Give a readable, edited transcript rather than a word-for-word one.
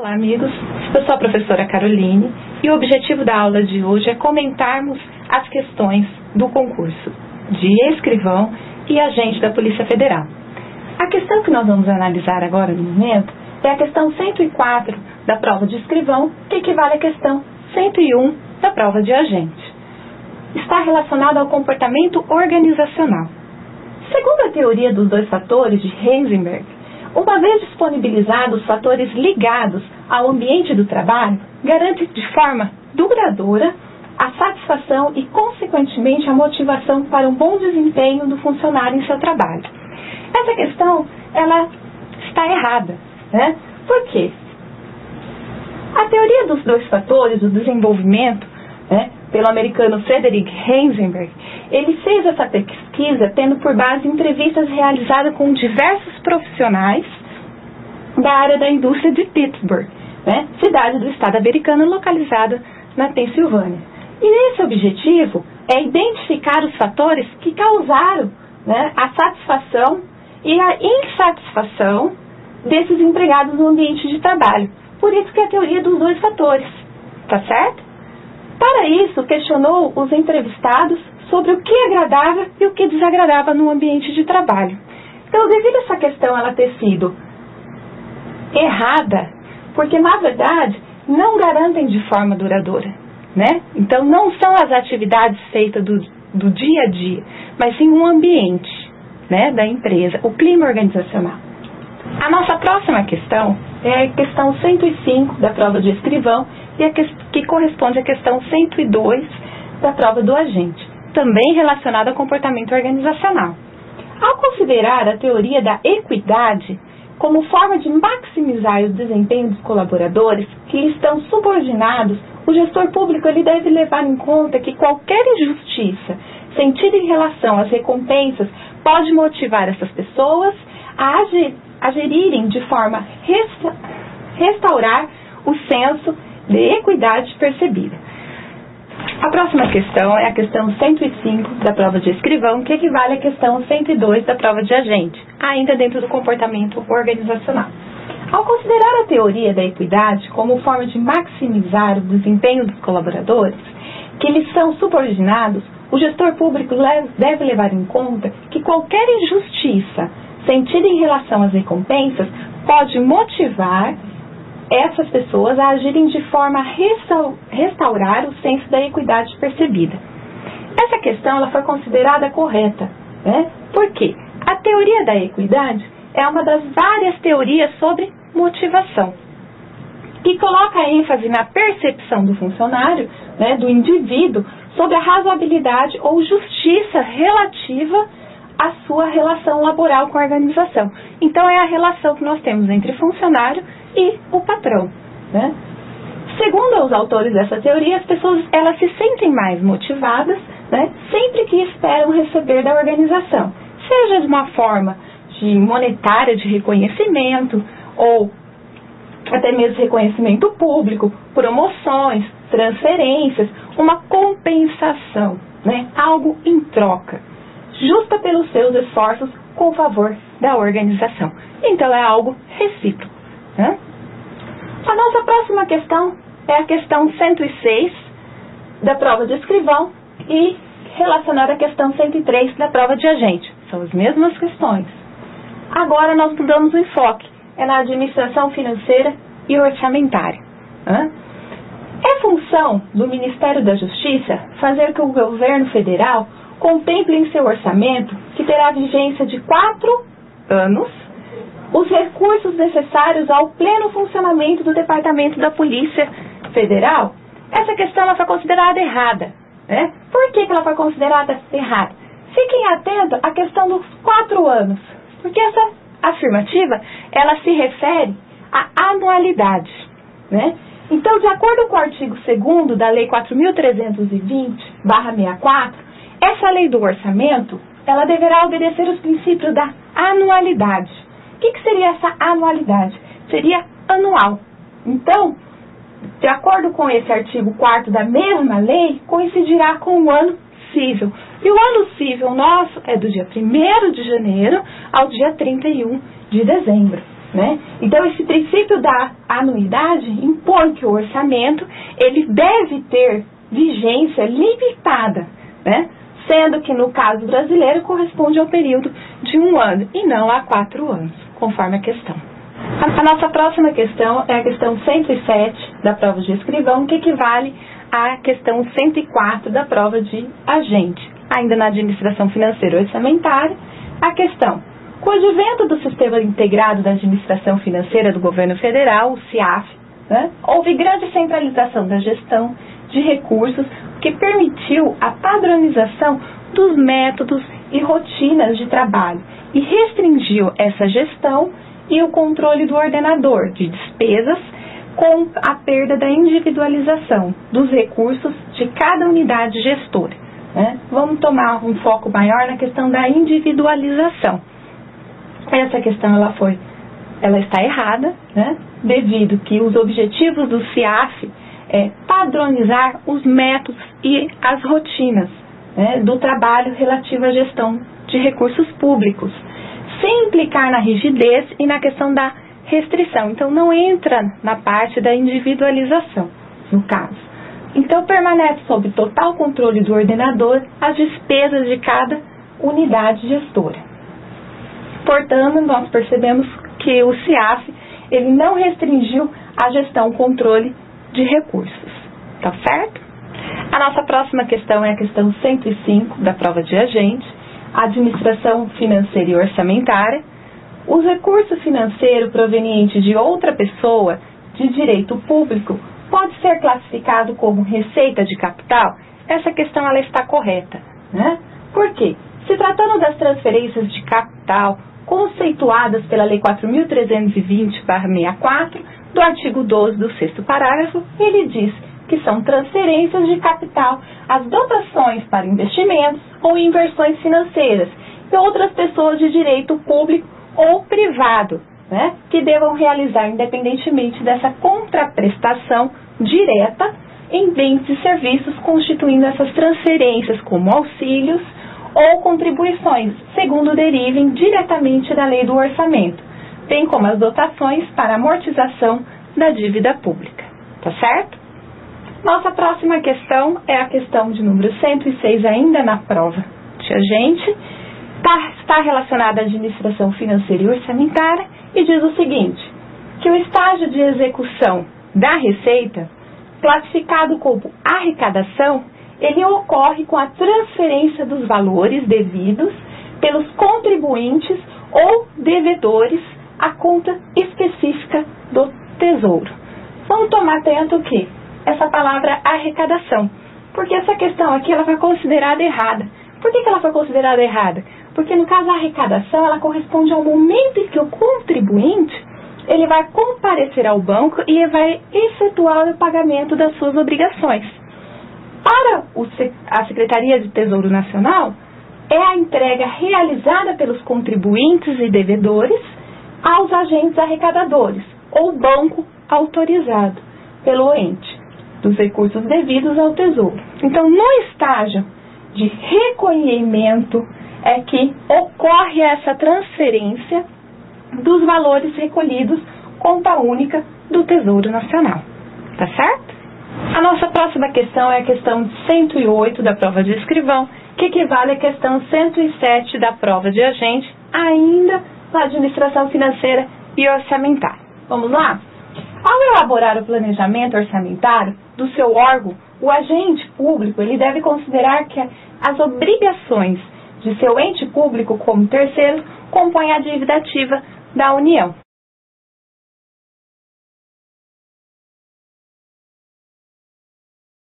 Olá, amigos. Eu sou a professora Caroline e o objetivo da aula de hoje é comentarmos as questões do concurso de escrivão e agente da Polícia Federal. A questão que nós vamos analisar agora no momento é a questão 104 da prova de escrivão, que equivale à questão 101 da prova de agente. Está relacionada ao comportamento organizacional. Segundo a teoria dos dois fatores de Heisenberg, uma vez disponibilizados os fatores ligados ao ambiente do trabalho, garante de forma duradoura a satisfação e, consequentemente, a motivação para um bom desempenho do funcionário em seu trabalho. Essa questão, ela está errada, né? Por quê? A teoria dos dois fatores, do desenvolvimento, né, pelo americano Frederick Heisenberg, ele fez essa pesquisa tendo por base entrevistas realizadas com diversos profissionais da área da indústria de Pittsburgh, né, cidade do estado americano localizada na Pensilvânia. E esse objetivo é identificar os fatores que causaram, né, a satisfação e a insatisfação desses empregados no ambiente de trabalho. Por isso que é a teoria dos dois fatores, tá certo? Para isso, questionou os entrevistados sobre o que agradava e o que desagradava no ambiente de trabalho. Então, devido a essa questão ela ter sido errada, porque, na verdade, não garantem de forma duradoura, né? Então, não são as atividades feitas do dia a dia, mas sim um ambiente, né, da empresa, o clima organizacional. A nossa próxima questão é a questão 105 da prova de escrivão, e que corresponde à questão 102 da prova do agente, também relacionada ao comportamento organizacional. Ao considerar a teoria da equidade como forma de maximizar o desempenho dos colaboradores que lhe estão subordinados, o gestor público ele deve levar em conta que qualquer injustiça sentida em relação às recompensas pode motivar essas pessoas a gerirem de forma restaurar o senso de equidade percebida. A próxima questão é a questão 105 da prova de escrivão, que equivale à questão 102 da prova de agente, ainda dentro do comportamento organizacional. Ao considerar a teoria da equidade como forma de maximizar o desempenho dos colaboradores que lhes são subordinados, o gestor público deve levar em conta que qualquer injustiça sentida em relação às recompensas pode motivar essas pessoas a agirem de forma a restaurar o senso da equidade percebida. Essa questão ela foi considerada correta, né? Por quê? A teoria da equidade é uma das várias teorias sobre motivação, que coloca ênfase na percepção do funcionário, né, do indivíduo, sobre a razoabilidade ou justiça relativa à sua relação laboral com a organização. Então, é a relação que nós temos entre funcionário e o patrão, né? Segundo os autores dessa teoria, as pessoas elas se sentem mais motivadas, né, sempre que esperam receber da organização, seja de uma forma monetária de reconhecimento ou até mesmo reconhecimento público, promoções, transferências, uma compensação, né, algo em troca, justa pelos seus esforços com favor da organização. Então, é algo recíproco, né? A nossa próxima questão é a questão 106 da prova de escrivão e relacionada à questão 103 da prova de agente. São as mesmas questões. Agora nós mudamos o enfoque. É na administração financeira e orçamentária. É função do Ministério da Justiça fazer que o governo federal contemple em seu orçamento, que terá vigência de 4 anos, os recursos necessários ao pleno funcionamento do Departamento da Polícia Federal. Essa questão ela foi considerada errada, né? Por que ela foi considerada errada? Fiquem atentos à questão dos 4 anos, porque essa afirmativa ela se refere à anualidade, né? Então, de acordo com o artigo 2º da Lei 4.320/64, essa lei do orçamento ela deverá obedecer os princípios da anualidade. O que seria essa anualidade? Seria anual. Então, de acordo com esse artigo 4º da mesma lei, coincidirá com o ano cível. E o ano cível nosso é do dia 1º de janeiro ao dia 31 de dezembro. né? Então, esse princípio da anuidade impõe que o orçamento ele deve ter vigência limitada, né? Sendo que, no caso brasileiro, corresponde ao período de 1 ano e não a 4 anos, conforme a questão. A nossa próxima questão é a questão 107 da prova de escrivão, que equivale à questão 104 da prova de agente. Ainda na administração financeira e orçamentária, a questão: com o advento do Sistema Integrado da Administração Financeira do Governo Federal, o SIAF, né, houve grande centralização da gestão de recursos, que permitiu a padronização dos métodos e rotinas de trabalho e restringiu essa gestão e o controle do ordenador de despesas com a perda da individualização dos recursos de cada unidade gestora, né? Vamos tomar um foco maior na questão da individualização. Essa questão ela está errada, né? Devido que os objetivos do SIAF é padronizar os métodos e as rotinas, né, do trabalho relativo à gestão de recursos públicos, sem implicar na rigidez e na questão da restrição. Então, não entra na parte da individualização, no caso. Então, permanece sob total controle do ordenador as despesas de cada unidade gestora. Portanto, nós percebemos que o SIAF ele não restringiu a gestão controle de recursos, tá certo? A nossa próxima questão é a questão 105 da prova de agente, administração financeira e orçamentária. Os recursos financeiros provenientes de outra pessoa de direito público pode ser classificado como receita de capital? Essa questão ela está correta, né? Por quê? Se tratando das transferências de capital conceituadas pela Lei 4.320/64, do artigo 12 do 6º parágrafo, ele diz que são transferências de capital às dotações para investimentos ou inversões financeiras e outras pessoas de direito público ou privado, né, que devam realizar independentemente dessa contraprestação direta em bens e serviços, constituindo essas transferências como auxílios ou contribuições, segundo derivem diretamente da lei do orçamento, bem como as dotações para amortização da dívida pública. Tá certo? Nossa próxima questão é a questão de número 106, ainda na prova de agente. Está relacionada à administração financeira e orçamentária e diz o seguinte, que o estágio de execução da receita, classificado como arrecadação, ele ocorre com a transferência dos valores devidos pelos contribuintes ou devedores à conta específica do Tesouro. Vamos tomar atento que essa palavra arrecadação, porque essa questão aqui ela foi considerada errada. Por que ela foi considerada errada? Porque no caso a arrecadação ela corresponde ao momento em que o contribuinte ele vai comparecer ao banco e vai efetuar o pagamento das suas obrigações. Para a Secretaria de Tesouro Nacional, é a entrega realizada pelos contribuintes e devedores aos agentes arrecadadores, ou banco autorizado pelo ente, dos recursos devidos ao Tesouro. Então, no estágio de recolhimento é que ocorre essa transferência dos valores recolhidos conta única do Tesouro Nacional. Tá certo? A nossa próxima questão é a questão 108 da prova de escrivão, que equivale à questão 107 da prova de agente, ainda na administração financeira e orçamentária. Vamos lá? Ao elaborar o planejamento orçamentário do seu órgão, o agente público ele deve considerar que as obrigações de seu ente público como terceiro compõem a dívida ativa da União.